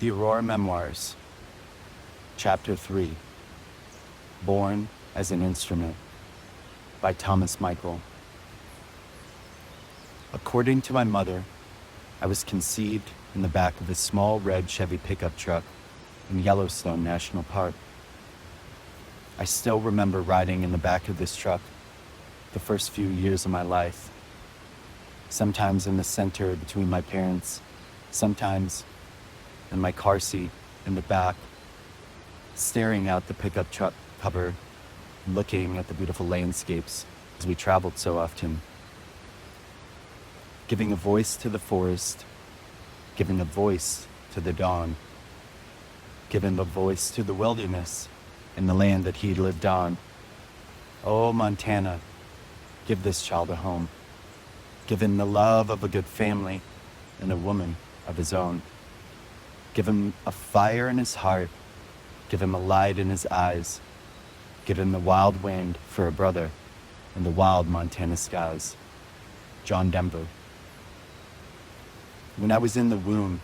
The Aurora Memoirs, Chapter 3, Born as an Instrument, by Thomas Michael. According to my mother, I was conceived in the back of a small red Chevy pickup truck in Yellowstone National Park. I still remember riding in the back of this truck the first few years of my life, sometimes in the center between my parents, sometimes in my car seat in the back, staring out the pickup truck cover, looking at the beautiful landscapes as we traveled so often, giving a voice to the forest, giving a voice to the dawn, giving a voice to the wilderness and the land that he lived on. Oh, Montana, give this child a home. Give him the love of a good family and a woman of his own. Give him a fire in his heart. Give him a light in his eyes. Give him the wild wind for a brother and the wild Montana skies. John Denver. When I was in the womb,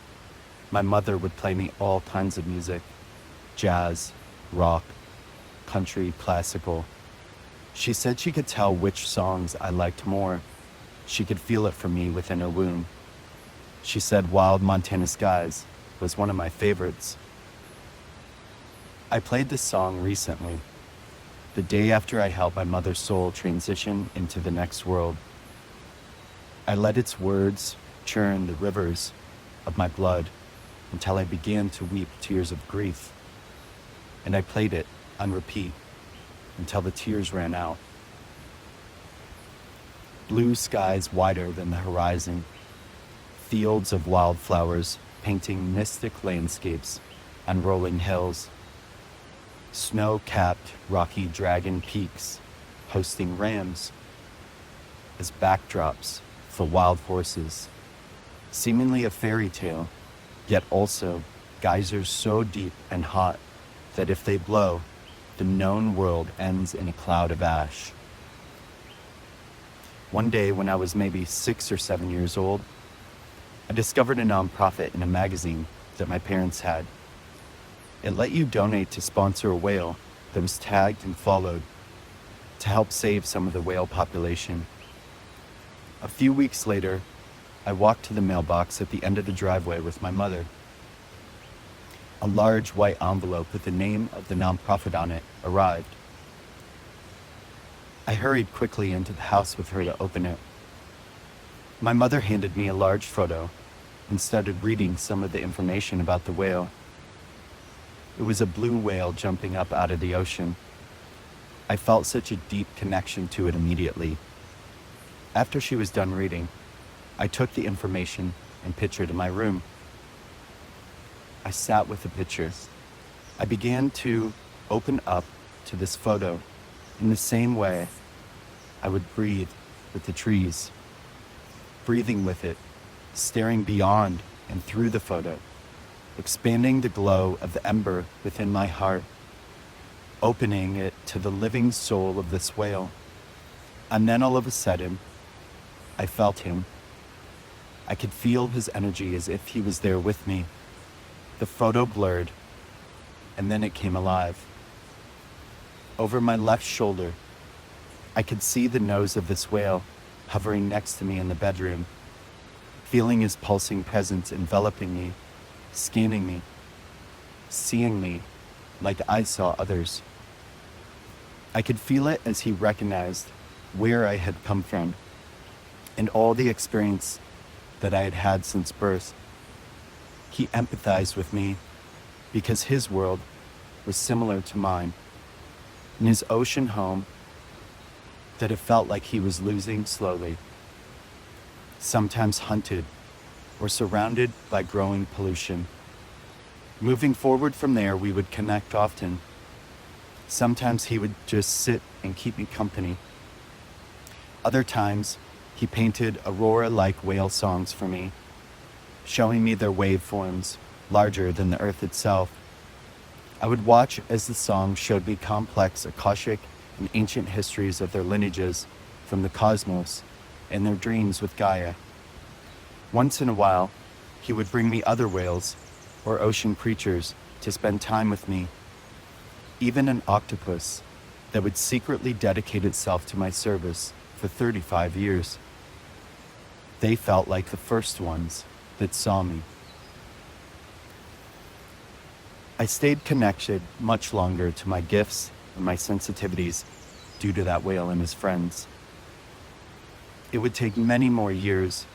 my mother would play me all kinds of music: jazz, rock, country, classical. She said she could tell which songs I liked more. She could feel it from me within her womb. She said Wild Montana Skies was one of my favorites. I played this song recently, the day after I helped my mother's soul transition into the next world. I let its words churn the rivers of my blood until I began to weep tears of grief, and I played it on repeat until the tears ran out. Blue skies wider than the horizon, fields of wildflowers painting mystic landscapes on rolling hills, snow-capped rocky dragon peaks hosting rams as backdrops for wild horses, seemingly a fairy tale, yet also geysers so deep and hot that if they blow, the known world ends in a cloud of ash. One day when I was maybe 6 or 7 years old, I discovered a nonprofit in a magazine that my parents had. It let you donate to sponsor a whale that was tagged and followed to help save some of the whale population. A few weeks later, I walked to the mailbox at the end of the driveway with my mother. A large white envelope with the name of the nonprofit on it arrived. I hurried quickly into the house with her to open it. My mother handed me a large photo and started reading some of the information about the whale. It was a blue whale jumping up out of the ocean. I felt such a deep connection to it immediately. After she was done reading, I took the information and picture to my room. I sat with the picture. I began to open up to this photo in the same way I would breathe with the trees, breathing with it, staring beyond and through the photo, expanding the glow of the ember within my heart, opening it to the living soul of this whale. And then all of a sudden, I felt him. I could feel his energy as if he was there with me. The photo blurred, and then it came alive. Over my left shoulder, I could see the nose of this whale hovering next to me in the bedroom, feeling his pulsing presence enveloping me, scanning me, seeing me like I saw others. I could feel it as he recognized where I had come from and all the experience that I had had since birth. He empathized with me because his world was similar to mine. In his ocean home that it felt like he was losing slowly, sometimes hunted or surrounded by growing pollution. Moving forward from there, we would connect often. Sometimes he would just sit and keep me company. Other times, he painted Aurora-like whale songs for me, showing me their waveforms larger than the earth itself. I would watch as the song showed me complex Akashic and ancient histories of their lineages from the cosmos and their dreams with Gaia. Once in a while, he would bring me other whales or ocean creatures to spend time with me. Even an octopus that would secretly dedicate itself to my service for 35 years. They felt like the first ones that saw me. I stayed connected much longer to my gifts and my sensitivities due to that whale and his friends. It would take many more years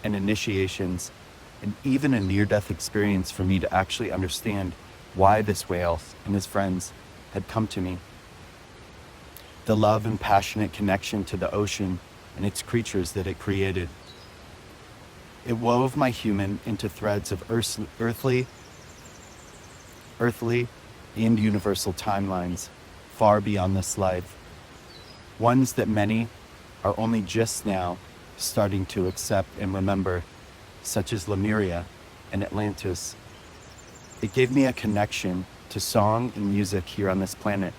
and initiations and even a near-death experience for me to actually understand why this whale and his friends had come to me. The love and passionate connection to the ocean and its creatures that it created. It wove my human into threads of earthly and universal timelines far beyond this life. Ones that many are only just now starting to accept and remember, such as Lemuria and Atlantis. It gave me a connection to song and music here on this planet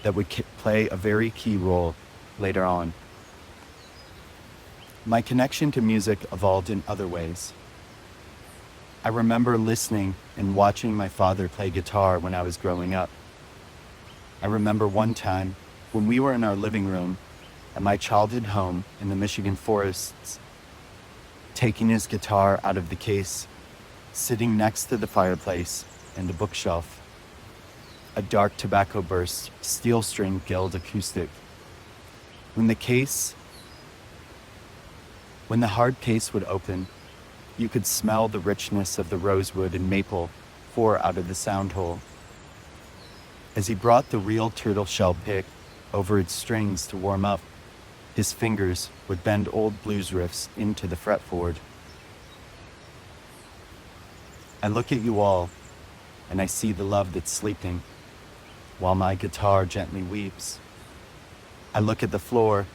that would play a very key role later on. My connection to music evolved in other ways. I remember listening and watching my father play guitar when I was growing up. I remember one time when we were in our living room at my childhood home in the Michigan forests, taking his guitar out of the case, sitting next to the fireplace and a bookshelf. A dark tobacco burst, steel string guild acoustic. When the hard case would open, you could smell the richness of the rosewood and maple pour out of the sound hole. As he brought the real turtle shell pick over its strings to warm up, his fingers would bend old blues riffs into the fretboard. I look at you all, and I see the love that's sleeping, while my guitar gently weeps. I look at the floor,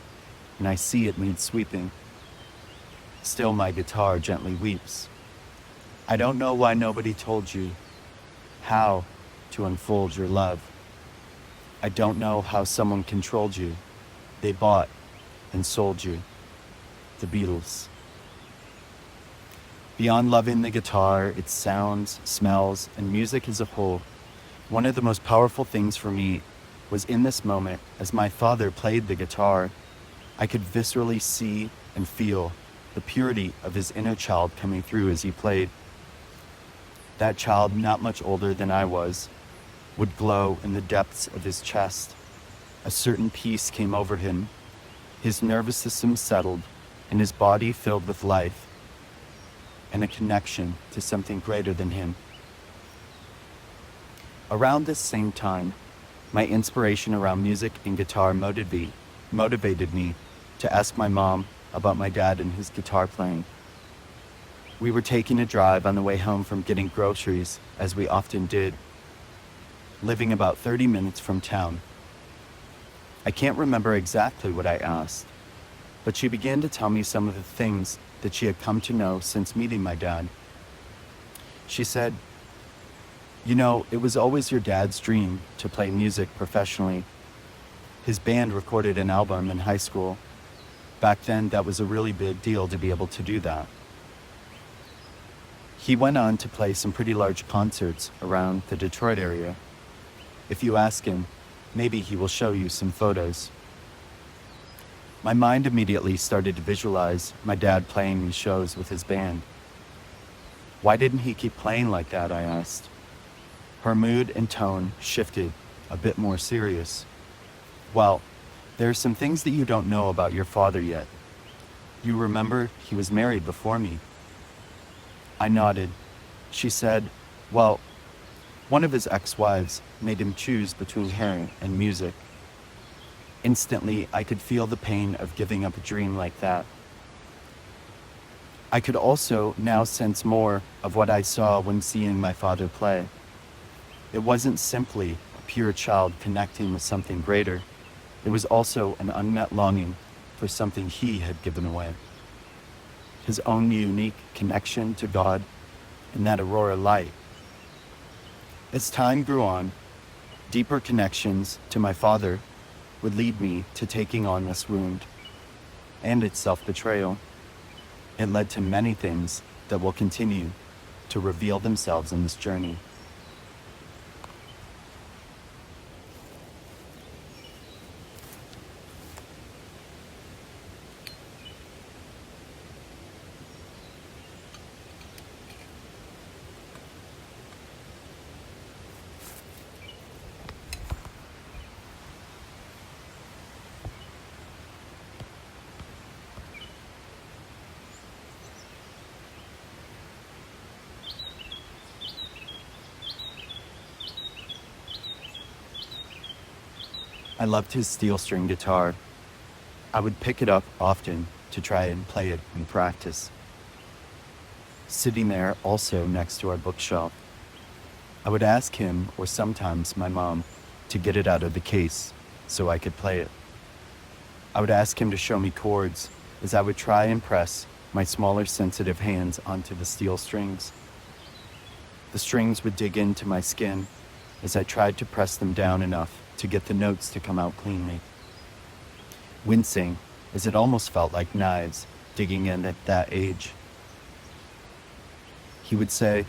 and I see it needs sweeping. Still my guitar gently weeps. I don't know why nobody told you how to unfold your love. I don't know how someone controlled you. They bought and sold you. The Beatles. Beyond loving the guitar, its sounds, smells, and music as a whole, one of the most powerful things for me was in this moment, as my father played the guitar, I could viscerally see and feel the purity of his inner child coming through as he played. That child, not much older than I was, would glow in the depths of his chest. A certain peace came over him. His nervous system settled, and his body filled with life and a connection to something greater than him. Around this same time, my inspiration around music and guitar motivated me to ask my mom about my dad and his guitar playing. We were taking a drive on the way home from getting groceries, as we often did, living about 30 minutes from town. I can't remember exactly what I asked, but she began to tell me some of the things that she had come to know since meeting my dad. She said, "You know, it was always your dad's dream to play music professionally. His band recorded an album in high school. Back then, that was a really big deal to be able to do that. He went on to play some pretty large concerts around the Detroit area. If you ask him, maybe he will show you some photos." My mind immediately started to visualize my dad playing these shows with his band. Why didn't he keep playing like that, I asked. Her mood and tone shifted, a bit more serious. "Well, there are some things that you don't know about your father yet. You remember he was married before me." I nodded. She said, "Well, one of his ex-wives made him choose between her and music." Instantly, I could feel the pain of giving up a dream like that. I could also now sense more of what I saw when seeing my father play. It wasn't simply a pure child connecting with something greater. It was also an unmet longing for something he had given away. His own unique connection to God and that Aurora light. As time grew on, deeper connections to my father would lead me to taking on this wound and its self-betrayal. It led to many things that will continue to reveal themselves in this journey. I loved his steel string guitar. I would pick it up often to try and play it in practice. Sitting there also next to our bookshelf, I would ask him, or sometimes my mom, to get it out of the case so I could play it. I would ask him to show me chords as I would try and press my smaller sensitive hands onto the steel strings. The strings would dig into my skin as I tried to press them down enough to get the notes to come out cleanly. Wincing, as it almost felt like knives digging in at that age. He would say,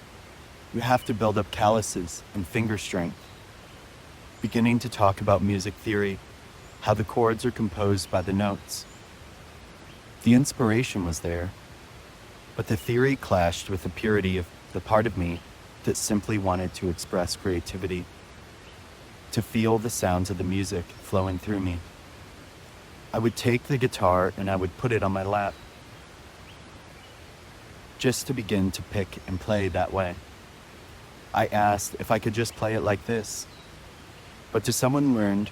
"You have to build up calluses and finger strength," beginning to talk about music theory, how the chords are composed by the notes. The inspiration was there, but the theory clashed with the purity of the part of me that simply wanted to express creativity, to feel the sounds of the music flowing through me. I would take the guitar and I would put it on my lap, just to begin to pick and play that way. I asked if I could just play it like this, but to someone learned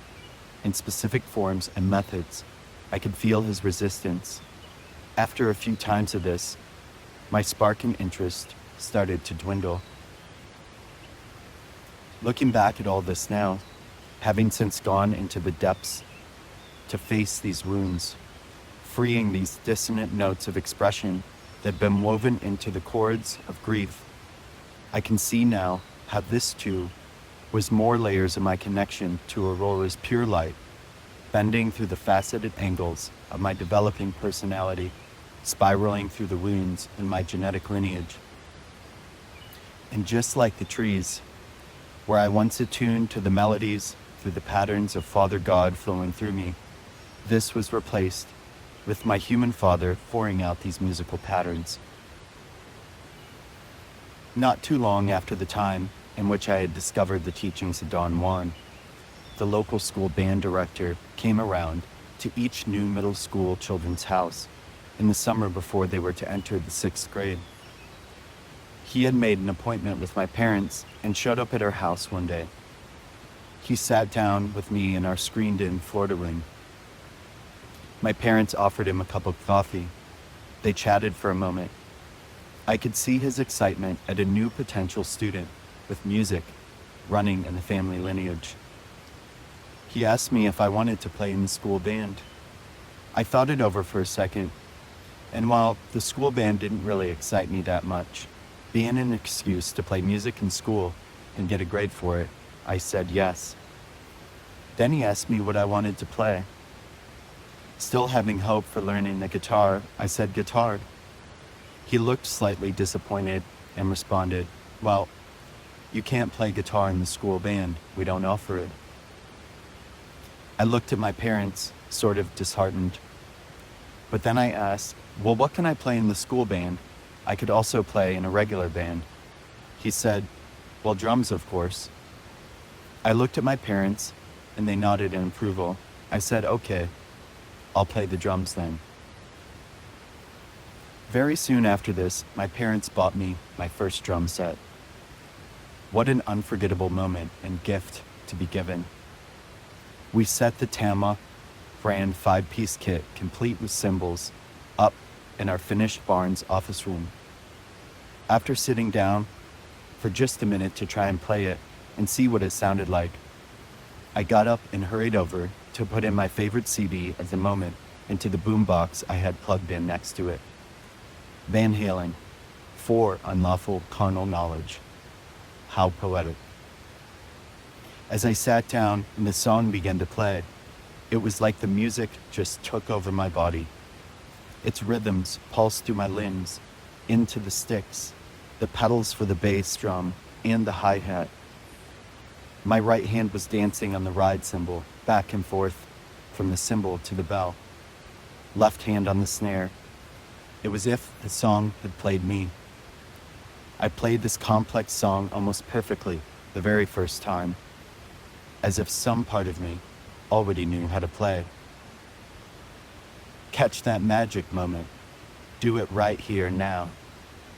in specific forms and methods, I could feel his resistance. After a few times of this, my spark in interest started to dwindle. Looking back at all this now, having since gone into the depths to face these wounds, freeing these dissonant notes of expression that had been woven into the chords of grief, I can see now how this too was more layers of my connection to Aurora's pure light, bending through the faceted angles of my developing personality, spiraling through the wounds in my genetic lineage. And just like the trees, where I once attuned to the melodies through the patterns of Father God flowing through me, this was replaced with my human father pouring out these musical patterns. Not too long after the time in which I had discovered the teachings of Don Juan, the local school band director came around to each new middle school children's house in the summer before they were to enter the 6th grade. He had made an appointment with my parents and showed up at our house one day. He sat down with me in our screened-in Florida room. My parents offered him a cup of coffee. They chatted for a moment. I could see his excitement at a new potential student with music running in the family lineage. He asked me if I wanted to play in the school band. I thought it over for a second, and while the school band didn't really excite me that much, being an excuse to play music in school and get a grade for it, I said yes. Then he asked me what I wanted to play. Still having hope for learning the guitar, I said guitar. He looked slightly disappointed and responded, "Well, you can't play guitar in the school band. We don't offer it." I looked at my parents, sort of disheartened. But then I asked, "Well, what can I play in the school band? I could also play in a regular band." He said, "Well, drums, of course." I looked at my parents, and they nodded in approval. I said, "Okay, I'll play the drums then." Very soon after this, my parents bought me my first drum set. What an unforgettable moment and gift to be given. We set the Tama brand 5-piece kit, complete with cymbals, up in our finished Barnes office room. After sitting down for just a minute to try and play it and see what it sounded like, I got up and hurried over to put in my favorite CD at the moment into the boombox I had plugged in next to it. Van Halen, For Unlawful Carnal Knowledge. How poetic. As I sat down and the song began to play, it was like the music just took over my body. Its rhythms pulsed through my limbs, into the sticks, the pedals for the bass drum, and the hi-hat. My right hand was dancing on the ride cymbal, back and forth, from the cymbal to the bell. Left hand on the snare. It was as if the song had played me. I played this complex song almost perfectly the very first time, as if some part of me already knew how to play. Catch that magic moment. Do it right here now.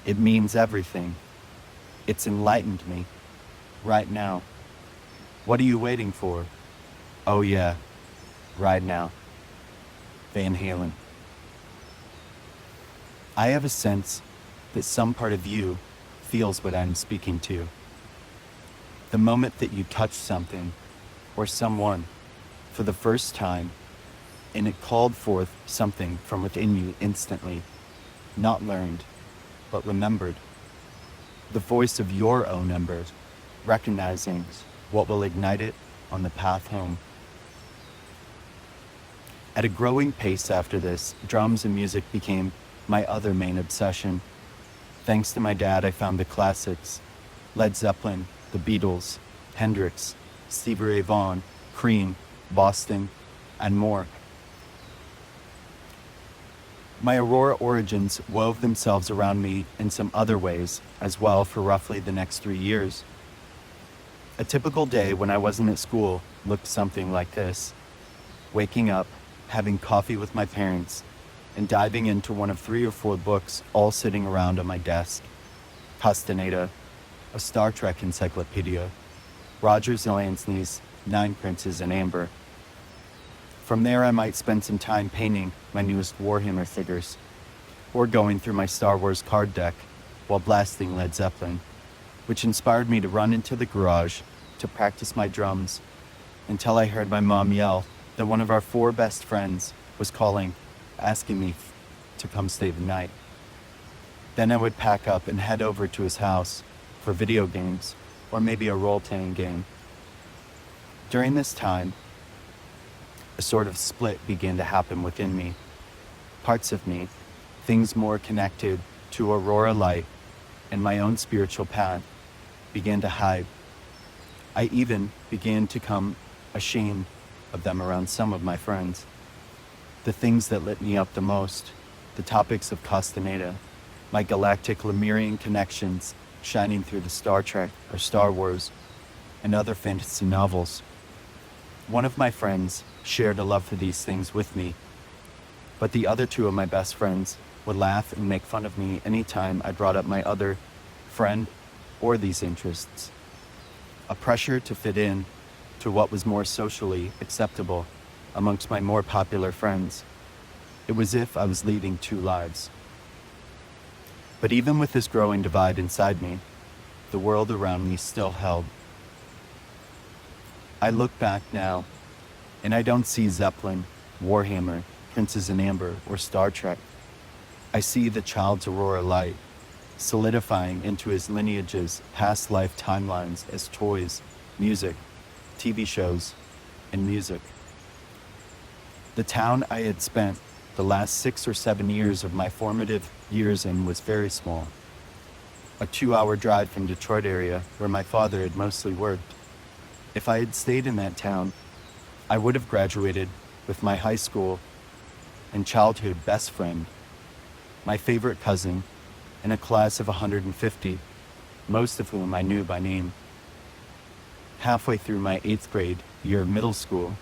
It means everything. It's enlightened me. Right now. What are you waiting for? Oh yeah. Right now. Van Halen. I have a sense that some part of you feels what I'm speaking to. The moment that you touch something or someone for the first time, and it called forth something from within you instantly, not learned, but remembered. The voice of your own embers, recognizing what will ignite it on the path home. At a growing pace after this, drums and music became my other main obsession. Thanks to my dad, I found the classics: Led Zeppelin, the Beatles, Hendrix, Stevie Ray Vaughan, Cream, Boston, and more. My Aurora origins wove themselves around me in some other ways as well for roughly the next 3 years. A typical day when I wasn't at school looked something like this: waking up, having coffee with my parents, and diving into one of 3 or 4 books all sitting around on my desk. Costa, a Star Trek encyclopedia, Roger Zelazny's 9 Princes in Amber. From there I might spend some time painting my newest Warhammer figures, or going through my Star Wars card deck while blasting Led Zeppelin, which inspired me to run into the garage to practice my drums until I heard my mom yell that one of our 4 best friends was calling, asking me to come stay the night. Then I would pack up and head over to his house for video games or maybe a role-playing game. During this time, a sort of split began to happen within me. Parts of me, things more connected to Aurora light and my own spiritual path, began to hide. I even began to come ashamed of them around some of my friends. The things that lit me up the most, the topics of Costa, my galactic Lemurian connections shining through the Star Trek or Star Wars and other fantasy novels. One of my friends shared a love for these things with me, but the other 2 of my best friends would laugh and make fun of me anytime I brought up my other friend or these interests. A pressure to fit in to what was more socially acceptable amongst my more popular friends. It was as if I was leading 2 lives. But even with this growing divide inside me, the world around me still held. I look back now, and I don't see Zeppelin, Warhammer, Princes in Amber, or Star Trek. I see the child's Aurora light, solidifying into his lineage's past life timelines as toys, music, TV shows, and music. The town I had spent the last 6 or 7 years of my formative years in was very small. A 2-hour drive from Detroit area where my father had mostly worked. If I had stayed in that town, I would have graduated with my high school and childhood best friend, my favorite cousin, and a class of 150, most of whom I knew by name. Halfway through my 8th grade year of middle school,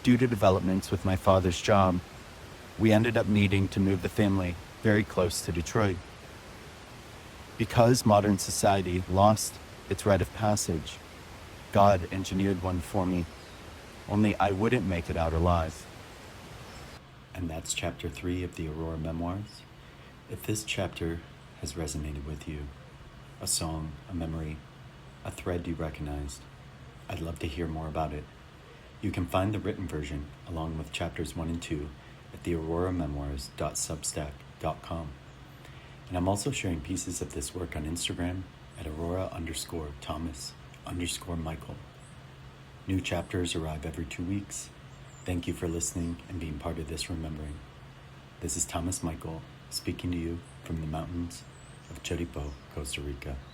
due to developments with my father's job, we ended up needing to move the family very close to Detroit. Because modern society lost its rite of passage, God engineered one for me, only I wouldn't make it out alive. And that's chapter 3 of the Aurora Memoirs. If this chapter has resonated with you, a song, a memory, a thread you recognized, I'd love to hear more about it. You can find the written version along with chapters 1 and 2 at theauroramemoirs.substack.com. And I'm also sharing pieces of this work on Instagram at Aurora_Thomas_Michael. New chapters arrive every 2 weeks. Thank you for listening and being part of this remembering. This is Thomas Michael speaking to you from the mountains of Chirripó, Costa Rica.